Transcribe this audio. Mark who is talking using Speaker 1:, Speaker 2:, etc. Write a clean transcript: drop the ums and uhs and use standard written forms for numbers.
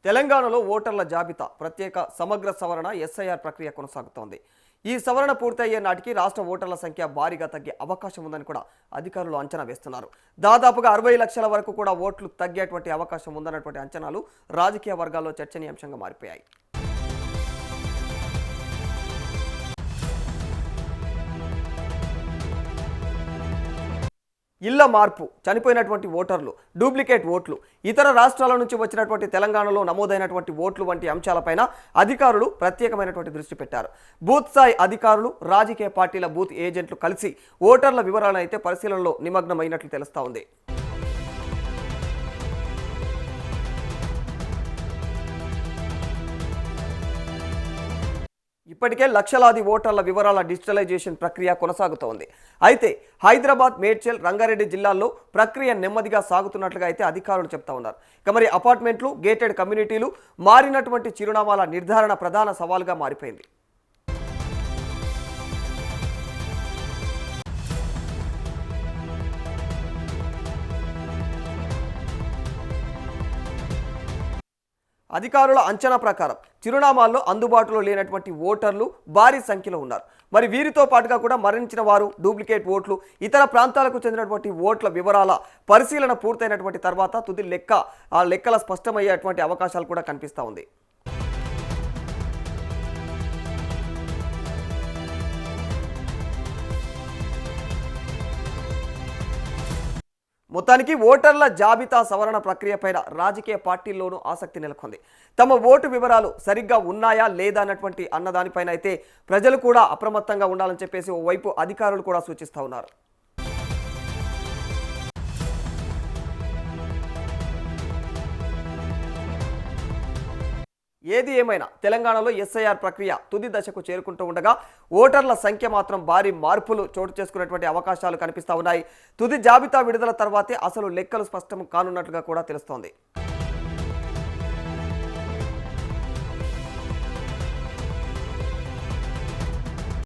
Speaker 1: తెలంగాణలో ఓటర్ల జాబితా ప్రత్యేక సమగ్ర సవరణ ఎస్ఐఆర్ ప్రక్రియ కొనసాగుతోంది. ఈ సవరణ పూర్తయ్యే నాటికి రాష్ట్ర ఓటర్ల సంఖ్య భారీగా తగ్గే అవకాశం ఉందని కూడా అధికారులు అంచనా వేస్తున్నారు. దాదాపుగా 60 లక్షల వరకు కూడా ఓట్లు తగ్గేటువంటి అవకాశం ఉందన్నటువంటి అంచనాలు రాజకీయ వర్గాల్లో చర్చనీయాంశంగా మారిపోయాయి. ఇళ్ల మార్పు, చనిపోయినటువంటి ఓటర్లు, డూప్లికేట్ ఓట్లు, ఇతర రాష్ట్రాల నుంచి వచ్చినటువంటి తెలంగాణలో నమోదైనటువంటి ఓట్లు వంటి అంశాలపైన అధికారులు ప్రత్యేకమైనటువంటి దృష్టి పెట్టారు. బూత్ స్థాయి అధికారులు, రాజకీయ పార్టీల బూత్ ఏజెంట్లు కలిసి ఓటర్ల వివరాలను అయితే పరిశీలనలో నిమగ్నమైనట్లు తెలుస్తా ఉంది. ఇప్పటికే లక్షలాది ఓటర్ల వివరాల డిజిటలైజేషన్ ప్రక్రియ కొనసాగుతోంది. అయితే హైదరాబాద్, మేడ్చల్, రంగారెడ్డి జిల్లాల్లో ప్రక్రియ నెమ్మదిగా సాగుతున్నట్లుగా అయితే అధికారులు చెప్తా ఉన్నారు. ఇక మరి అపార్ట్మెంట్లు, గేటెడ్ కమ్యూనిటీలు, మారినటువంటి చిరునామాల నిర్ధారణ ప్రధాన సవాలుగా మారిపోయింది. అధికారుల అంచనా ప్రకారం చిరునామాల్లో అందుబాటులో లేనటువంటి ఓటర్లు భారీ సంఖ్యలో ఉన్నారు. మరి వీరితో పాటుగా కూడా మరణించిన వారు, డూప్లికేట్ ఓట్లు, ఇతర ప్రాంతాలకు చెందినటువంటి ఓట్ల వివరాల పరిశీలన పూర్తయినటువంటి తర్వాత తుది లెక్కల స్పష్టమయ్యేటువంటి అవకాశాలు కూడా కనిపిస్తూ ఉంది. మొత్తానికి ఓటర్ల జాబితా సవరణ ప్రక్రియపైన రాజకీయ పార్టీల్లోనూ ఆసక్తి నెలకొంది. తమ ఓటు వివరాలు సరిగ్గా ఉన్నాయా లేదా అన్నటువంటి అన్నదానిపైన అయితే ప్రజలు కూడా అప్రమత్తంగా ఉండాలని చెప్పేసి ఓవైపు అధికారులు కూడా సూచిస్తూ ఉన్నారు. ఏది ఏమైనా తెలంగాణలో ఎస్ఐఆర్ ప్రక్రియ తుది దశకు చేరుకుంటూ ఉండగా ఓటర్ల సంఖ్య మాత్రం భారీ మార్పులు చోటు చేసుకున్నటువంటి అవకాశాలు కనిపిస్తూ ఉన్నాయి. తుది జాబితా విడుదల తర్వాతే అసలు లెక్కలు స్పష్టం కానున్నట్లుగా కూడా తెలుస్తోంది.